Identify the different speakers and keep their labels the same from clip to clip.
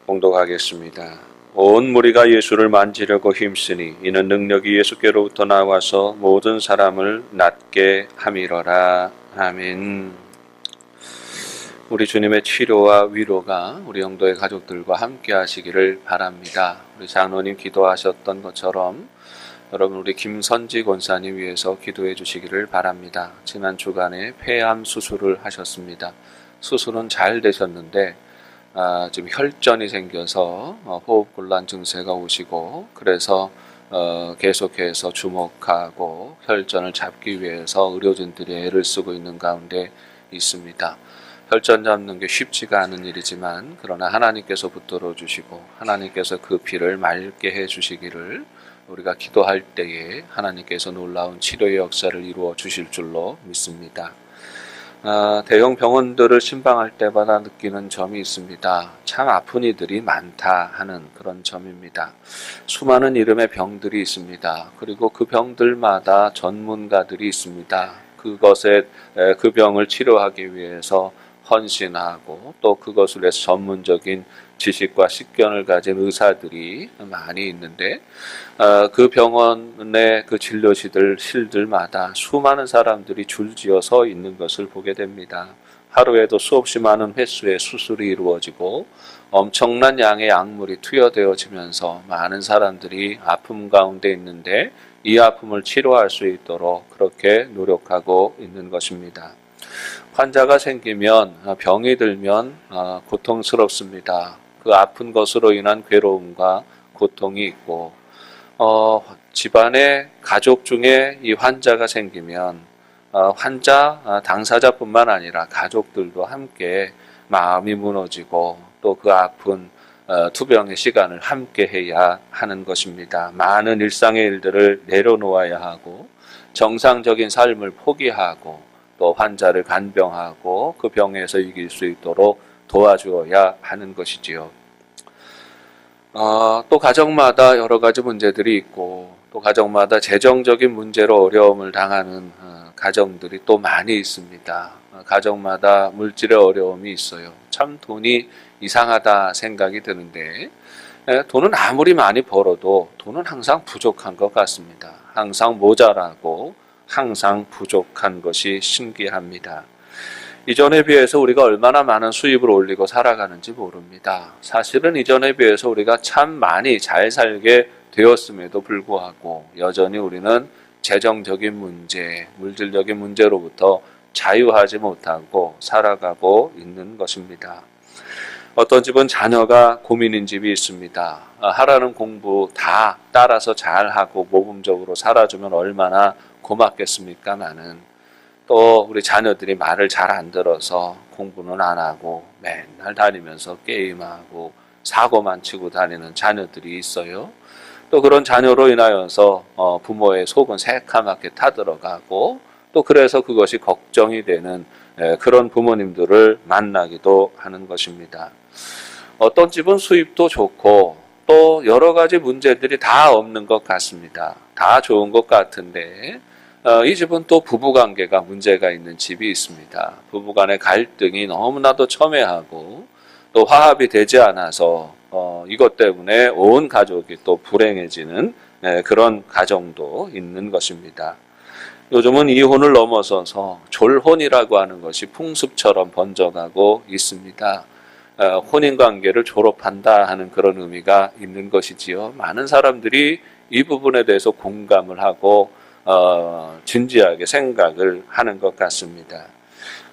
Speaker 1: 봉독하겠습니다. 온 무리가 예수를 만지려고 힘쓰니 이는 능력이 예수께로부터 나와서 모든 사람을 낫게 함이러라. 아멘. 우리 주님의 치료와 위로가 우리 영도의 가족들과 함께 하시기를 바랍니다. 우리 장로님 기도하셨던 것처럼 여러분 우리 김선지 권사님 위해서 기도해 주시기를 바랍니다. 지난 주간에 폐암 수술을 하셨습니다. 수술은 잘 되셨는데 지금 혈전이 생겨서 호흡곤란 증세가 오시고 그래서 계속해서 주목하고 혈전을 잡기 위해서 의료진들이 애를 쓰고 있는 가운데 있습니다. 혈전 잡는 게 쉽지가 않은 일이지만 그러나 하나님께서 붙들어 주시고 하나님께서 그 피를 맑게 해 주시기를 우리가 기도할 때에 하나님께서 놀라운 치료의 역사를 이루어 주실 줄로 믿습니다. 대형 병원들을 신방할 때마다 느끼는 점이 있습니다. 참 아픈 이들이 많다 하는 그런 점입니다. 수많은 이름의 병들이 있습니다. 그리고 그 병들마다 전문가들이 있습니다. 그 병을 치료하기 위해서 헌신하고 또 그것을 위해서 전문적인 지식과 식견을 가진 의사들이 많이 있는데 그 병원의 그 진료실들마다 수많은 사람들이 줄지어 서 있는 것을 보게 됩니다. 하루에도 수없이 많은 횟수의 수술이 이루어지고 엄청난 양의 약물이 투여되어지면서 많은 사람들이 아픔 가운데 있는데 이 아픔을 치료할 수 있도록 그렇게 노력하고 있는 것입니다. 환자가 생기면 병이 들면 고통스럽습니다. 그 아픈 것으로 인한 괴로움과 고통이 있고 집안의 가족 중에 이 환자가 생기면 환자 당사자뿐만 아니라 가족들도 함께 마음이 무너지고 또 그 아픈 투병의 시간을 함께 해야 하는 것입니다. 많은 일상의 일들을 내려놓아야 하고 정상적인 삶을 포기하고 또 환자를 간병하고 그 병에서 이길 수 있도록 도와주어야 하는 것이지요. 또 가정마다 여러 가지 문제들이 있고 또 가정마다 재정적인 문제로 어려움을 당하는 가정들이 또 많이 있습니다. 가정마다 물질의 어려움이 있어요. 참 돈이 이상하다 생각이 드는데 돈은 아무리 많이 벌어도 돈은 항상 부족한 것 같습니다. 항상 모자라고 항상 부족한 것이 신기합니다. 이전에 비해서 우리가 얼마나 많은 수입을 올리고 살아가는지 모릅니다. 사실은 이전에 비해서 우리가 참 많이 잘 살게 되었음에도 불구하고 여전히 우리는 재정적인 문제, 물질적인 문제로부터 자유하지 못하고 살아가고 있는 것입니다. 어떤 집은 자녀가 고민인 집이 있습니다. 하라는 공부 다 따라서 잘하고 모범적으로 살아주면 얼마나 고맙겠습니까마는 또 우리 자녀들이 말을 잘 안 들어서 공부는 안 하고 맨날 다니면서 게임하고 사고만 치고 다니는 자녀들이 있어요. 또 그런 자녀로 인하여서 부모의 속은 새카맣게 타들어가고 또 그래서 그것이 걱정이 되는 그런 부모님들을 만나기도 하는 것입니다. 어떤 집은 수입도 좋고 또 여러 가지 문제들이 다 없는 것 같습니다. 다 좋은 것 같은데 이 집은 또 부부관계가 문제가 있는 집이 있습니다. 부부간의 갈등이 너무나도 첨예하고 또 화합이 되지 않아서 이것 때문에 온 가족이 또 불행해지는 그런 가정도 있는 것입니다. 요즘은 이혼을 넘어서서 졸혼이라고 하는 것이 풍습처럼 번져가고 있습니다. 혼인관계를 졸업한다 하는 그런 의미가 있는 것이지요. 많은 사람들이 이 부분에 대해서 공감을 하고 진지하게 생각을 하는 것 같습니다.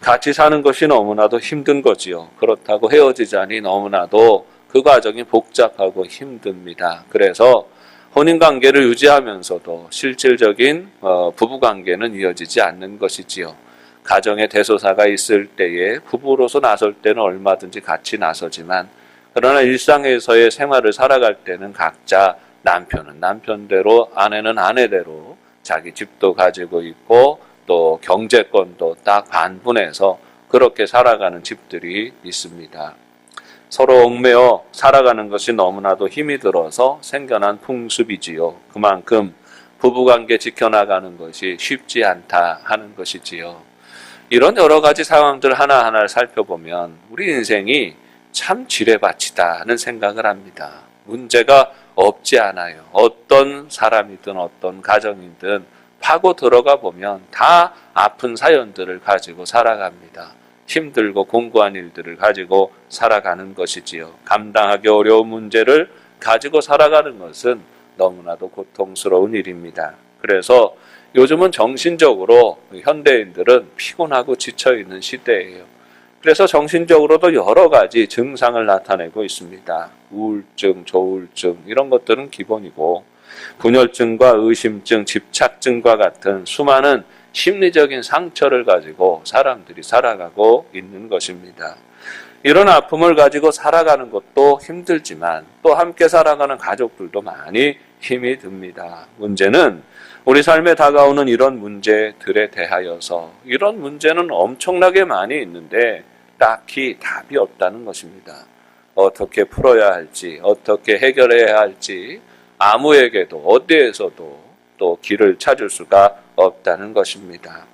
Speaker 1: 같이 사는 것이 너무나도 힘든 거지요. 그렇다고 헤어지자니 너무나도 그 과정이 복잡하고 힘듭니다. 그래서 혼인관계를 유지하면서도 실질적인 부부관계는 이어지지 않는 것이지요. 가정에 대소사가 있을 때에 부부로서 나설 때는 얼마든지 같이 나서지만 그러나 일상에서의 생활을 살아갈 때는 각자 남편은 남편대로 아내는 아내대로 자기 집도 가지고 있고 또 경제권도 딱 반분해서 그렇게 살아가는 집들이 있습니다. 서로 얽매여 살아가는 것이 너무나도 힘이 들어서 생겨난 풍습이지요. 그만큼 부부관계 지켜나가는 것이 쉽지 않다 하는 것이지요. 이런 여러 가지 상황들 하나하나를 살펴보면 우리 인생이 참 지뢰밭이다는 생각을 합니다. 문제가 없지 않아요. 어떤 사람이든 어떤 가정이든 파고 들어가 보면 다 아픈 사연들을 가지고 살아갑니다. 힘들고 공고한 일들을 가지고 살아가는 것이지요. 감당하기 어려운 문제를 가지고 살아가는 것은 너무나도 고통스러운 일입니다. 그래서 요즘은 정신적으로 현대인들은 피곤하고 지쳐있는 시대예요. 그래서 정신적으로도 여러 가지 증상을 나타내고 있습니다. 우울증, 조울증 이런 것들은 기본이고 분열증과 의심증, 집착증과 같은 수많은 심리적인 상처를 가지고 사람들이 살아가고 있는 것입니다. 이런 아픔을 가지고 살아가는 것도 힘들지만 또 함께 살아가는 가족들도 많이 힘이 듭니다. 문제는 우리 삶에 다가오는 이런 문제들에 대하여서 이런 문제는 엄청나게 많이 있는데 딱히 답이 없다는 것입니다. 어떻게 풀어야 할지, 어떻게 해결해야 할지 아무에게도 어디에서도 또 길을 찾을 수가 없다는 것입니다.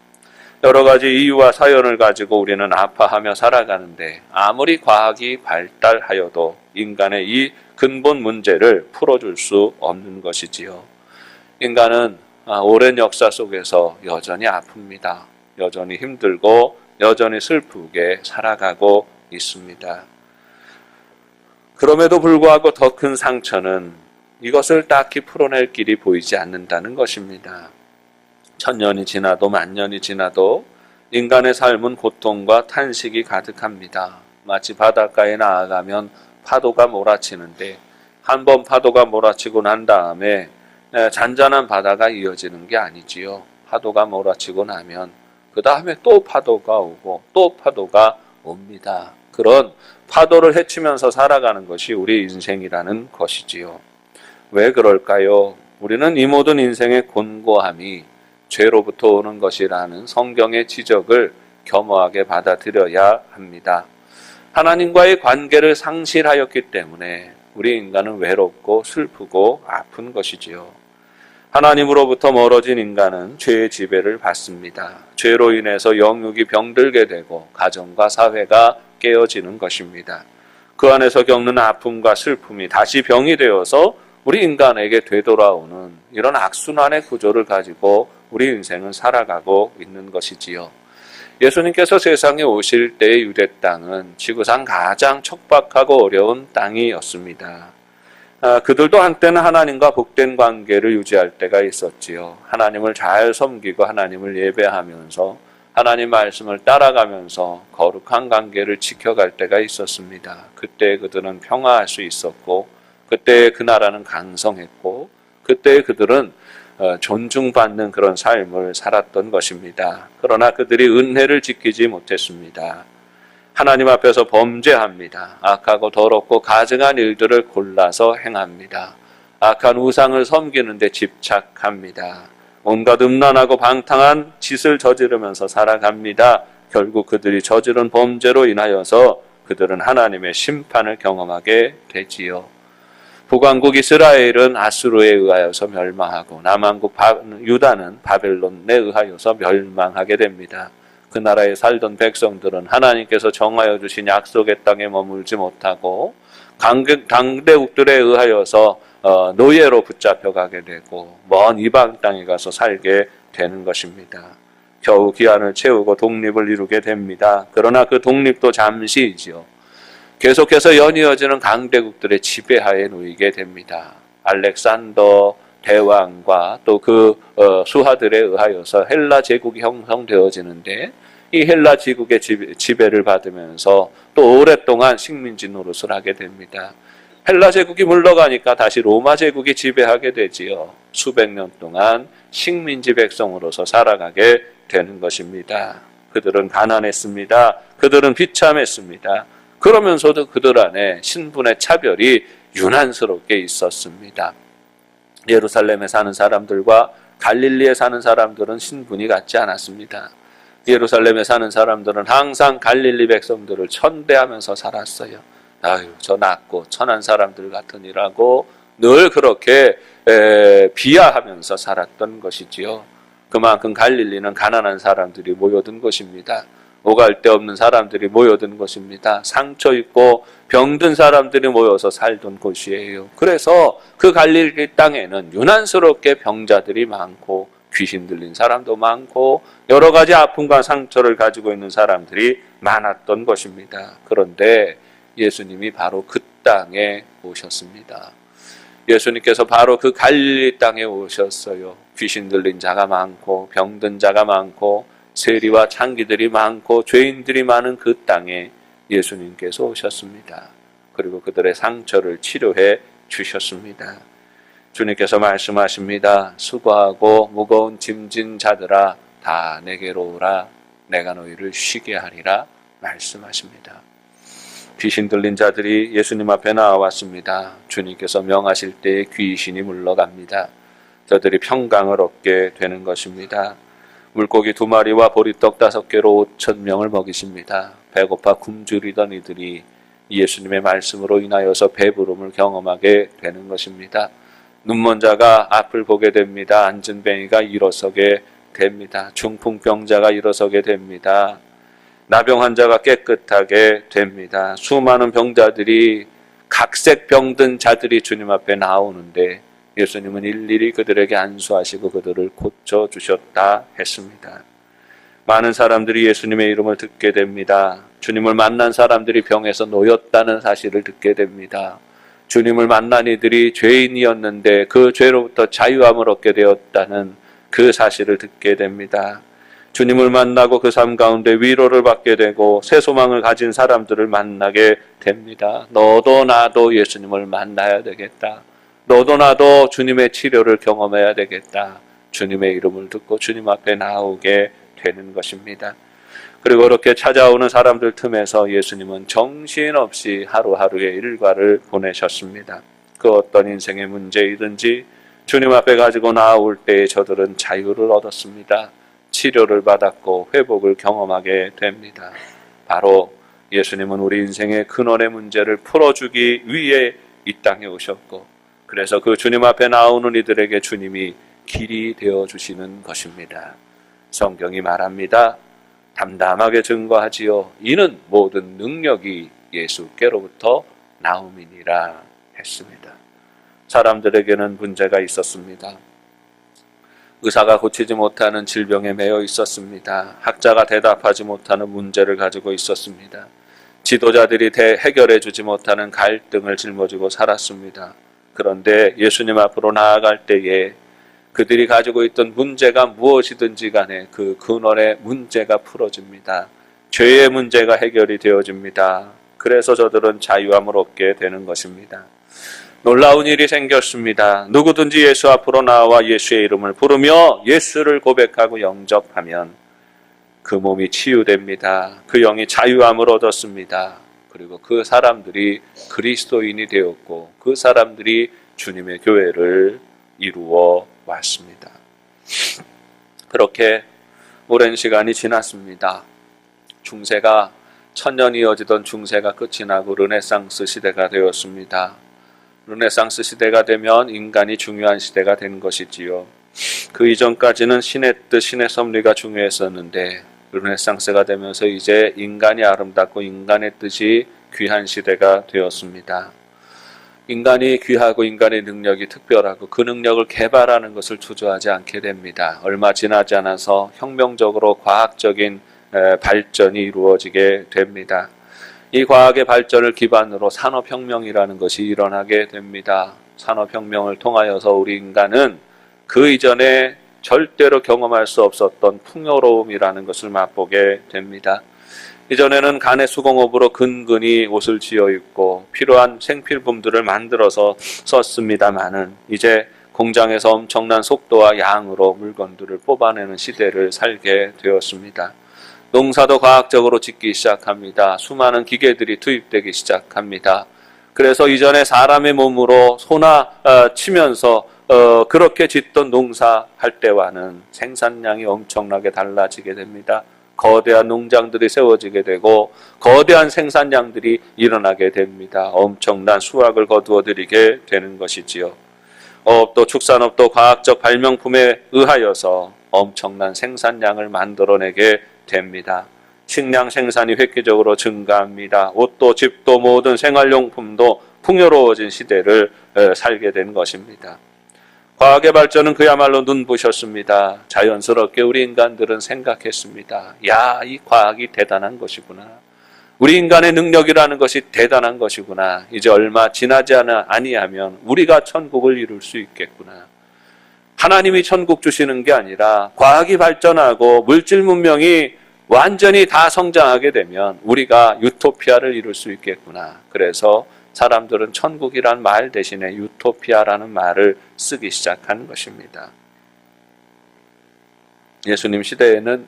Speaker 1: 여러 가지 이유와 사연을 가지고 우리는 아파하며 살아가는데 아무리 과학이 발달하여도 인간의 이 근본 문제를 풀어줄 수 없는 것이지요. 인간은 오랜 역사 속에서 여전히 아픕니다. 여전히 힘들고 여전히 슬프게 살아가고 있습니다. 그럼에도 불구하고 더 큰 상처는 이것을 딱히 풀어낼 길이 보이지 않는다는 것입니다. 천년이 지나도 만년이 지나도 인간의 삶은 고통과 탄식이 가득합니다. 마치 바닷가에 나아가면 파도가 몰아치는데 한 번 파도가 몰아치고 난 다음에 잔잔한 바다가 이어지는 게 아니지요. 파도가 몰아치고 나면 그 다음에 또 파도가 오고 또 파도가 옵니다. 그런 파도를 헤치면서 살아가는 것이 우리 인생이라는 것이지요. 왜 그럴까요? 우리는 이 모든 인생의 곤고함이 죄로부터 오는 것이라는 성경의 지적을 겸허하게 받아들여야 합니다. 하나님과의 관계를 상실하였기 때문에 우리 인간은 외롭고 슬프고 아픈 것이지요. 하나님으로부터 멀어진 인간은 죄의 지배를 받습니다. 죄로 인해서 영육이 병들게 되고 가정과 사회가 깨어지는 것입니다. 그 안에서 겪는 아픔과 슬픔이 다시 병이 되어서 우리 인간에게 되돌아오는 이런 악순환의 구조를 가지고 우리 인생은 살아가고 있는 것이지요. 예수님께서 세상에 오실 때의 유대 땅은 지구상 가장 척박하고 어려운 땅이었습니다. 그들도 한때는 하나님과 복된 관계를 유지할 때가 있었지요. 하나님을 잘 섬기고 하나님을 예배하면서 하나님 말씀을 따라가면서 거룩한 관계를 지켜갈 때가 있었습니다. 그때 그들은 평화할 수 있었고 그때 그 나라는 강성했고 그때 그들은 존중받는 그런 삶을 살았던 것입니다. 그러나 그들이 은혜를 지키지 못했습니다. 하나님 앞에서 범죄합니다. 악하고 더럽고 가증한 일들을 골라서 행합니다. 악한 우상을 섬기는 데 집착합니다. 온갖 음란하고 방탕한 짓을 저지르면서 살아갑니다. 결국 그들이 저지른 범죄로 인하여서 그들은 하나님의 심판을 경험하게 되지요. 북왕국 이스라엘은 아수르에 의하여서 멸망하고 남왕국 유다는 바벨론에 의하여서 멸망하게 됩니다. 그 나라에 살던 백성들은 하나님께서 정하여 주신 약속의 땅에 머물지 못하고 강대국들에 의하여서 노예로 붙잡혀가게 되고 먼 이방 땅에 가서 살게 되는 것입니다. 겨우 기한을 채우고 독립을 이루게 됩니다. 그러나 그 독립도 잠시이지요. 계속해서 연이어지는 강대국들의 지배하에 놓이게 됩니다. 알렉산더 대왕과 또 그 수하들에 의하여서 헬라 제국이 형성되어지는데 이 헬라 제국의 지배를 받으면서 또 오랫동안 식민지 노릇을 하게 됩니다. 헬라 제국이 물러가니까 다시 로마 제국이 지배하게 되지요. 수백 년 동안 식민지 백성으로서 살아가게 되는 것입니다. 그들은 가난했습니다. 그들은 비참했습니다. 그러면서도 그들 안에 신분의 차별이 유난스럽게 있었습니다. 예루살렘에 사는 사람들과 갈릴리에 사는 사람들은 신분이 같지 않았습니다. 예루살렘에 사는 사람들은 항상 갈릴리 백성들을 천대하면서 살았어요. 아유, 저 낮고 천한 사람들 같으니라고 늘 그렇게 비하하면서 살았던 것이지요. 그만큼 갈릴리는 가난한 사람들이 모여든 곳입니다. 오갈 데 없는 사람들이 모여든 곳입니다. 상처 있고 병든 사람들이 모여서 살던 곳이에요. 그래서 그 갈릴리 땅에는 유난스럽게 병자들이 많고 귀신 들린 사람도 많고 여러 가지 아픔과 상처를 가지고 있는 사람들이 많았던 것입니다. 그런데 예수님이 바로 그 땅에 오셨습니다. 예수님께서 바로 그 갈릴리 땅에 오셨어요. 귀신 들린 자가 많고 병든 자가 많고 세리와 창기들이 많고 죄인들이 많은 그 땅에 예수님께서 오셨습니다. 그리고 그들의 상처를 치료해 주셨습니다. 주님께서 말씀하십니다. 수고하고 무거운 짐진 자들아 다 내게로 오라. 내가 너희를 쉬게 하리라 말씀하십니다. 귀신 들린 자들이 예수님 앞에 나왔습니다. 주님께서 명하실 때에 귀신이 물러갑니다. 저들이 평강을 얻게 되는 것입니다. 물고기 2마리와 보리떡 5개로 5,000명을 먹이십니다. 배고파 굶주리던 이들이 예수님의 말씀으로 인하여서 배부름을 경험하게 되는 것입니다. 눈먼 자가 앞을 보게 됩니다. 앉은 뱅이가 일어서게 됩니다. 중풍병자가 일어서게 됩니다. 나병 환자가 깨끗하게 됩니다. 수많은 병자들이 각색 병든 자들이 주님 앞에 나오는데 예수님은 일일이 그들에게 안수하시고 그들을 고쳐주셨다 했습니다. 많은 사람들이 예수님의 이름을 듣게 됩니다. 주님을 만난 사람들이 병에서 놓였다는 사실을 듣게 됩니다. 주님을 만난 이들이 죄인이었는데 그 죄로부터 자유함을 얻게 되었다는 그 사실을 듣게 됩니다. 주님을 만나고 그 삶 가운데 위로를 받게 되고 새 소망을 가진 사람들을 만나게 됩니다. 너도 나도 예수님을 만나야 되겠다. 너도 나도 주님의 치료를 경험해야 되겠다. 주님의 이름을 듣고 주님 앞에 나오게 되는 것입니다. 그리고 이렇게 찾아오는 사람들 틈에서 예수님은 정신없이 하루하루의 일과를 보내셨습니다. 그 어떤 인생의 문제이든지 주님 앞에 가지고 나올 때에 저들은 자유를 얻었습니다. 치료를 받았고 회복을 경험하게 됩니다. 바로 예수님은 우리 인생의 근원의 문제를 풀어주기 위해 이 땅에 오셨고 그래서 그 주님 앞에 나오는 이들에게 주님이 길이 되어주시는 것입니다. 성경이 말합니다. 담담하게 증거하지요. 이는 모든 능력이 예수께로부터 나옴이니라 했습니다. 사람들에게는 문제가 있었습니다. 의사가 고치지 못하는 질병에 매여 있었습니다. 학자가 대답하지 못하는 문제를 가지고 있었습니다. 지도자들이 해결해 주지 못하는 갈등을 짊어지고 살았습니다. 그런데 예수님 앞으로 나아갈 때에 그들이 가지고 있던 문제가 무엇이든지 간에 그 근원의 문제가 풀어집니다. 죄의 문제가 해결이 되어집니다. 그래서 저들은 자유함을 얻게 되는 것입니다. 놀라운 일이 생겼습니다. 누구든지 예수 앞으로 나와 예수의 이름을 부르며 예수를 고백하고 영접하면 그 몸이 치유됩니다. 그 영이 자유함을 얻었습니다. 그리고 그 사람들이 그리스도인이 되었고 그 사람들이 주님의 교회를 이루어 왔습니다. 그렇게 오랜 시간이 지났습니다. 중세가 천년이 이어지던 중세가 끝이 나고 르네상스 시대가 되었습니다. 르네상스 시대가 되면 인간이 중요한 시대가 된 것이지요. 그 이전까지는 신의 뜻, 신의 섭리가 중요했었는데 르네상스가 되면서 이제 인간이 아름답고 인간의 뜻이 귀한 시대가 되었습니다. 인간이 귀하고 인간의 능력이 특별하고 그 능력을 개발하는 것을 주저하지 않게 됩니다. 얼마 지나지 않아서 혁명적으로 과학적인 발전이 이루어지게 됩니다. 이 과학의 발전을 기반으로 산업혁명이라는 것이 일어나게 됩니다. 산업혁명을 통하여서 우리 인간은 그 이전에 절대로 경험할 수 없었던 풍요로움이라는 것을 맛보게 됩니다. 이전에는 간의 수공업으로 근근히 옷을 지어 입고 필요한 생필품들을 만들어서 썼습니다마는 이제 공장에서 엄청난 속도와 양으로 물건들을 뽑아내는 시대를 살게 되었습니다. 농사도 과학적으로 짓기 시작합니다. 수많은 기계들이 투입되기 시작합니다. 그래서 이전에 사람의 몸으로 소나 치면서 그렇게 짓던 농사할 때와는 생산량이 엄청나게 달라지게 됩니다. 거대한 농장들이 세워지게 되고 거대한 생산량들이 일어나게 됩니다. 엄청난 수확을 거두어들이게 되는 것이지요. 또 축산업도 과학적 발명품에 의하여서 엄청난 생산량을 만들어내게 됩니다. 식량 생산이 획기적으로 증가합니다. 옷도 집도 모든 생활용품도 풍요로워진 시대를 살게 된 것입니다. 과학의 발전은 그야말로 눈부셨습니다. 자연스럽게 우리 인간들은 생각했습니다. 야, 이 과학이 대단한 것이구나. 우리 인간의 능력이라는 것이 대단한 것이구나. 이제 얼마 지나지 아니하면 우리가 천국을 이룰 수 있겠구나. 하나님이 천국 주시는 게 아니라 과학이 발전하고 물질 문명이 완전히 다 성장하게 되면 우리가 유토피아를 이룰 수 있겠구나. 그래서 사람들은 천국이란 말 대신에 유토피아라는 말을 쓰기 시작한 것입니다. 예수님 시대에는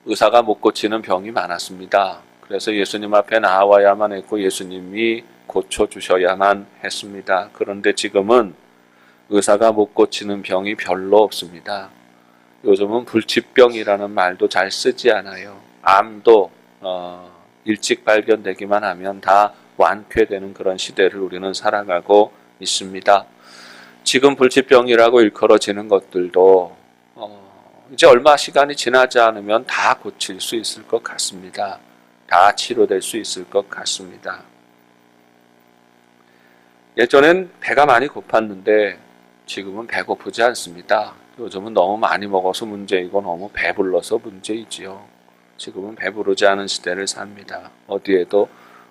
Speaker 1: 의사가 못 고치는 병이 많았습니다. 그래서 예수님 앞에 나와야만 했고 예수님이 고쳐주셔야만 했습니다. 그런데 지금은 의사가 못 고치는 병이 별로 없습니다. 요즘은 불치병이라는 말도 잘 쓰지 않아요. 암도 일찍 발견되기만 하면 다 완쾌되는 그런 시대를 우리는 살아가고 있습니다. 지금 불치병이라고 일컬어지는 것들도 이제 얼마 시간이 지나지 않으면 다 고칠 수 있을 것 같습니다. 다 치료될 수 있을 것 같습니다. 예전엔 배가 많이 고팠는데 지금은 배고프지 않습니다. 요즘은 너무 많이 먹어서 문제이고 너무 배불러서 문제이지요. 지금은 배부르지 않은 시대를 삽니다. 어디에도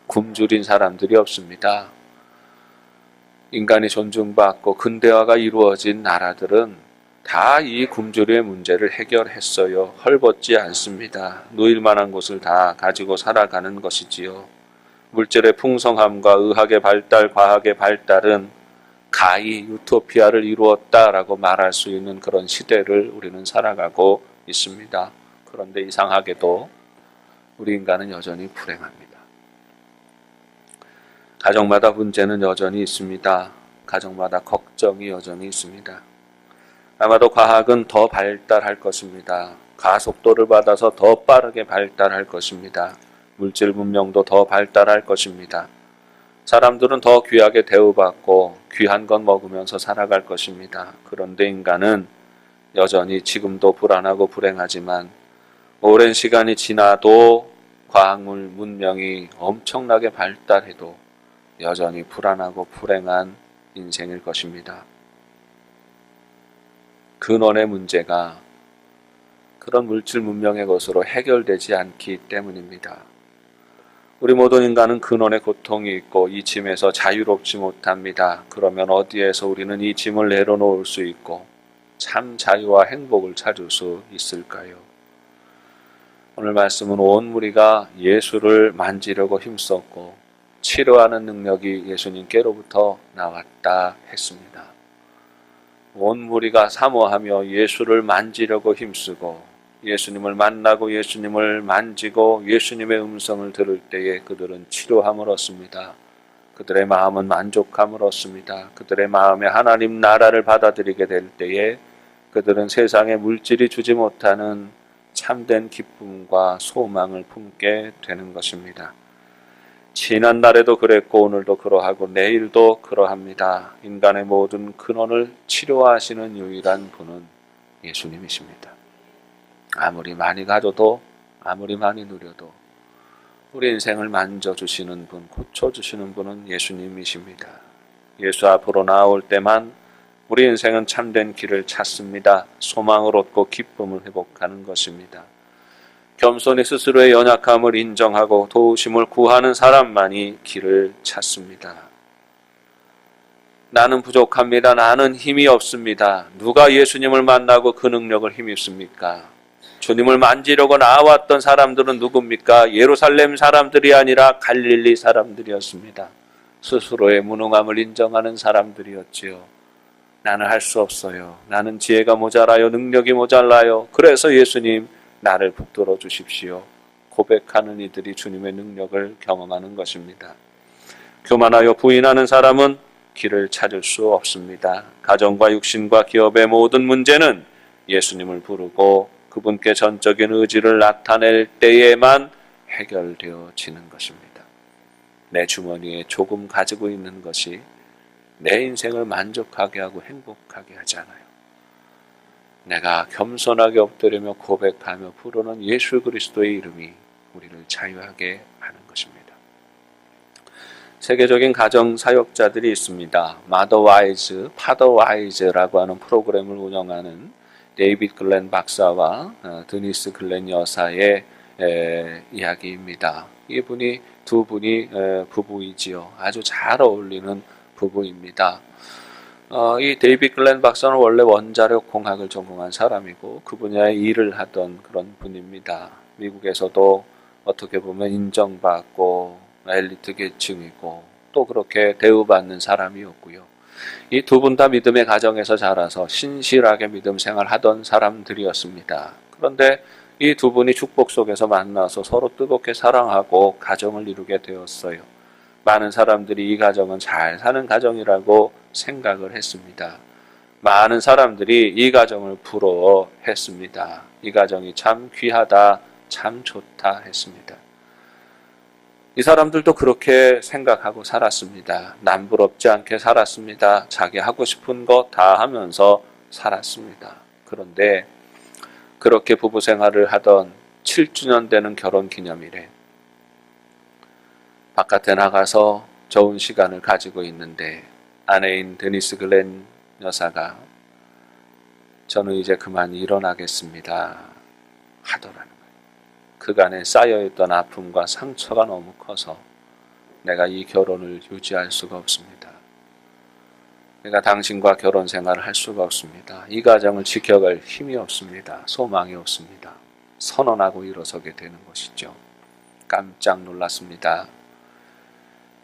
Speaker 1: 굶주린 사람들이 없습니다. 인간이 존중받고 근대화가 이루어진 나라들은 다 이 굶주림의 문제를 해결했어요. 헐벗지 않습니다. 누일 만한 곳을 다 가지고 살아가는 것이지요. 물질의 풍성함과 의학의 발달, 과학의 발달은 가히 유토피아를 이루었다라고 말할 수 있는 그런 시대를 우리는 살아가고 있습니다. 그런데 이상하게도 우리 인간은 여전히 불행합니다. 가정마다 문제는 여전히 있습니다. 가정마다 걱정이 여전히 있습니다. 아마도 과학은 더 발달할 것입니다. 가속도를 받아서 더 빠르게 발달할 것입니다. 물질 문명도 더 발달할 것입니다. 사람들은 더 귀하게 대우받고 귀한 것 먹으면서 살아갈 것입니다. 그런데 인간은 여전히 지금도 불안하고 불행하지만 오랜 시간이 지나도 과학물 문명이 엄청나게 발달해도 여전히 불안하고 불행한 인생일 것입니다. 근원의 문제가 그런 물질 문명의 것으로 해결되지 않기 때문입니다. 우리 모든 인간은 근원의 고통이 있고 이 짐에서 자유롭지 못합니다. 그러면 어디에서 우리는 이 짐을 내려놓을 수 있고 참 자유와 행복을 찾을 수 있을까요? 오늘 말씀은 온 무리가 예수를 만지려고 힘썼고 치료하는 능력이 예수님께로부터 나왔다 했습니다. 온 무리가 사모하며 예수를 만지려고 힘쓰고 예수님을 만나고 예수님을 만지고 예수님의 음성을 들을 때에 그들은 치료함을 얻습니다. 그들의 마음은 만족함을 얻습니다. 그들의 마음에 하나님 나라를 받아들이게 될 때에 그들은 세상의 물질이 주지 못하는 참된 기쁨과 소망을 품게 되는 것입니다. 지난날에도 그랬고 오늘도 그러하고 내일도 그러합니다. 인간의 모든 근원을 치료하시는 유일한 분은 예수님이십니다. 아무리 많이 가져도 아무리 많이 누려도 우리 인생을 만져주시는 분, 고쳐주시는 분은 예수님이십니다. 예수 앞으로 나올 때만 우리 인생은 참된 길을 찾습니다. 소망을 얻고 기쁨을 회복하는 것입니다. 겸손히 스스로의 연약함을 인정하고 도우심을 구하는 사람만이 길을 찾습니다. 나는 부족합니다. 나는 힘이 없습니다. 누가 예수님을 만나고 그 능력을 힘입습니까? 주님을 만지려고 나왔던 사람들은 누굽니까? 예루살렘 사람들이 아니라 갈릴리 사람들이었습니다. 스스로의 무능함을 인정하는 사람들이었지요. 나는 할 수 없어요. 나는 지혜가 모자라요. 능력이 모자라요. 그래서 예수님 나를 붙들어 주십시오. 고백하는 이들이 주님의 능력을 경험하는 것입니다. 교만하여 부인하는 사람은 길을 찾을 수 없습니다. 가정과 육신과 기업의 모든 문제는 예수님을 부르고 그분께 전적인 의지를 나타낼 때에만 해결되어지는 것입니다. 내 주머니에 조금 가지고 있는 것이 내 인생을 만족하게 하고 행복하게 하지 않아요. 내가 겸손하게 엎드리며 고백하며 부르는 예수 그리스도의 이름이 우리를 자유하게 하는 것입니다. 세계적인 가정 사역자들이 있습니다. 마더와이즈, 파더와이즈라고 하는 프로그램을 운영하는 데이빗 글렌 박사와 드니스 글렌 여사의 이야기입니다. 이분이 두 분이 부부이지요. 아주 잘 어울리는 부부입니다. 이 데이빗 글렌 박사는 원래 원자력 공학을 전공한 사람이고 그 분야의 일을 하던 그런 분입니다. 미국에서도 어떻게 보면 인정받고 엘리트 계층이고 또 그렇게 대우받는 사람이었고요. 이 두 분 다 믿음의 가정에서 자라서 신실하게 믿음 생활하던 사람들이었습니다. 그런데 이 두 분이 축복 속에서 만나서 서로 뜨겁게 사랑하고 가정을 이루게 되었어요. 많은 사람들이 이 가정은 잘 사는 가정이라고 생각을 했습니다. 많은 사람들이 이 가정을 부러워했습니다. 이 가정이 참 귀하다, 참 좋다 했습니다. 이 사람들도 그렇게 생각하고 살았습니다. 남부럽지 않게 살았습니다. 자기 하고 싶은 거 다 하면서 살았습니다. 그런데 그렇게 부부 생활을 하던 7주년 되는 결혼 기념일에 바깥에 나가서 좋은 시간을 가지고 있는데 아내인 데니스 글렌 여사가 저는 이제 그만 일어나겠습니다 하더라는 거예요. 그간에 쌓여있던 아픔과 상처가 너무 커서 내가 이 결혼을 유지할 수가 없습니다. 내가 당신과 결혼 생활을 할 수가 없습니다. 이 가정을 지켜갈 힘이 없습니다. 소망이 없습니다. 선언하고 일어서게 되는 것이죠. 깜짝 놀랐습니다.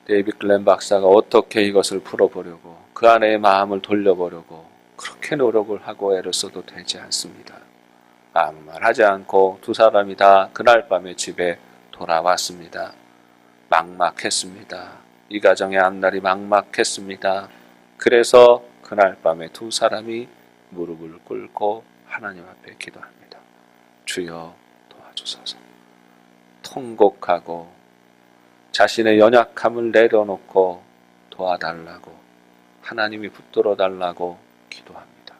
Speaker 1: 데이빗 글렌 박사가 어떻게 이것을 풀어보려고 그 아내의 마음을 돌려보려고 그렇게 노력을 하고 애를 써도 되지 않습니다. 아무 말 하지 않고 두 사람이 다 그날 밤에 집에 돌아왔습니다. 막막했습니다. 이 가정의 앞날이 막막했습니다. 그래서 그날 밤에 두 사람이 무릎을 꿇고 하나님 앞에 기도합니다. 주여 도와주소서. 통곡하고 자신의 연약함을 내려놓고 도와달라고 하나님이 붙들어 달라고 기도합니다.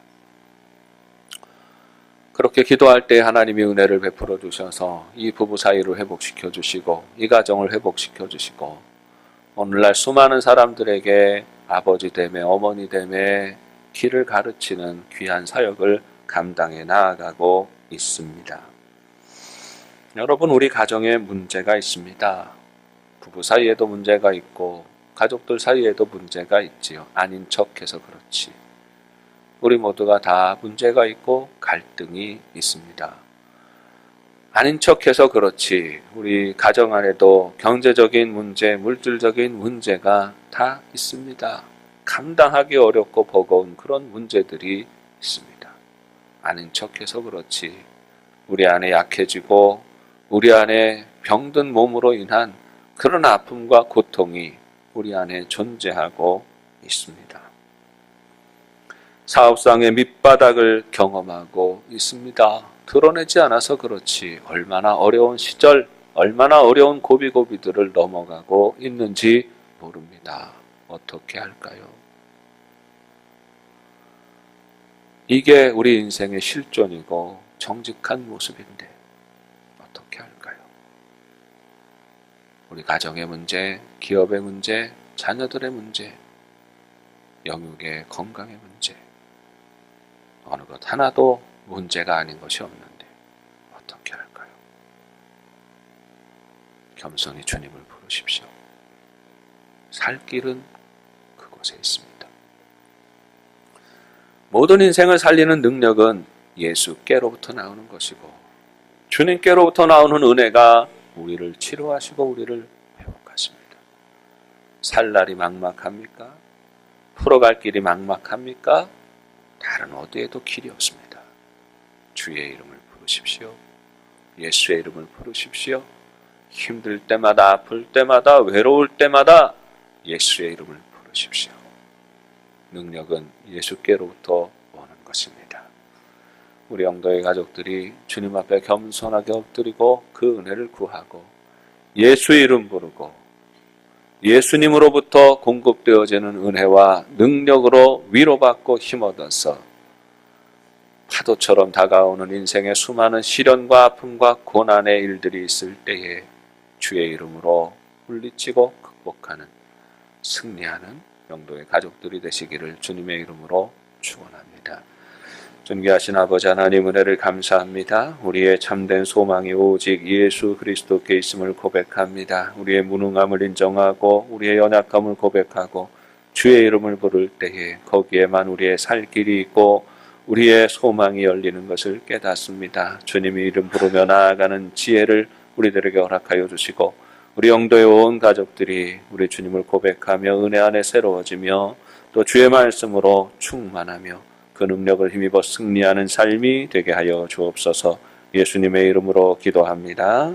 Speaker 1: 그렇게 기도할 때 하나님이 은혜를 베풀어 주셔서 이 부부 사이를 회복시켜 주시고 이 가정을 회복시켜 주시고 오늘날 수많은 사람들에게 아버지 됨에 어머니 됨에 길을 가르치는 귀한 사역을 감당해 나아가고 있습니다. 여러분, 우리 가정에 문제가 있습니다. 부부 사이에도 문제가 있고 가족들 사이에도 문제가 있지요. 아닌 척해서 그렇지. 우리 모두가 다 문제가 있고 갈등이 있습니다. 아닌 척해서 그렇지. 우리 가정 안에도 경제적인 문제, 물질적인 문제가 다 있습니다. 감당하기 어렵고 버거운 그런 문제들이 있습니다. 아닌 척해서 그렇지. 우리 안에 약해지고 우리 안에 병든 몸으로 인한 그런 아픔과 고통이 우리 안에 존재하고 있습니다. 사업상의 밑바닥을 경험하고 있습니다. 드러내지 않아서 그렇지 얼마나 어려운 시절, 얼마나 어려운 고비고비들을 넘어가고 있는지 모릅니다. 어떻게 할까요? 이게 우리 인생의 실존이고 정직한 모습인데 어떻게 할까요? 우리 가정의 문제, 기업의 문제, 자녀들의 문제, 영육의 건강의 문제, 어느 것 하나도 문제가 아닌 것이 없는데 어떻게 할까요? 겸손히 주님을 부르십시오. 살 길은 그곳에 있습니다. 모든 인생을 살리는 능력은 예수께로부터 나오는 것이고 주님께로부터 나오는 은혜가 우리를 치료하시고 우리를 회복하십니다. 살 날이 막막합니까? 풀어갈 길이 막막합니까? 다른 어디에도 길이 없습니다. 주의 이름을 부르십시오. 예수의 이름을 부르십시오. 힘들 때마다, 아플 때마다, 외로울 때마다 예수의 이름을 부르십시오. 능력은 예수께로부터 오는 것입니다. 우리 영도의 가족들이 주님 앞에 겸손하게 엎드리고 그 은혜를 구하고 예수의 이름 부르고 예수님으로부터 공급되어지는 은혜와 능력으로 위로받고 힘 얻어서 파도처럼 다가오는 인생의 수많은 시련과 아픔과 고난의 일들이 있을 때에 주의 이름으로 물리치고 극복하는, 승리하는 영도의 가족들이 되시기를 주님의 이름으로 축원합니다. 존귀하신 아버지 하나님, 은혜를 감사합니다. 우리의 참된 소망이 오직 예수 그리스도께 있음을 고백합니다. 우리의 무능함을 인정하고 우리의 연약함을 고백하고 주의 이름을 부를 때에 거기에만 우리의 살 길이 있고 우리의 소망이 열리는 것을 깨닫습니다. 주님의 이름 부르며 나아가는 지혜를 우리들에게 허락하여 주시고 우리 영도의 온 가족들이 우리 주님을 고백하며 은혜 안에 새로워지며 또 주의 말씀으로 충만하며 그 능력을 힘입어 승리하는 삶이 되게 하여 주옵소서. 예수님의 이름으로 기도합니다.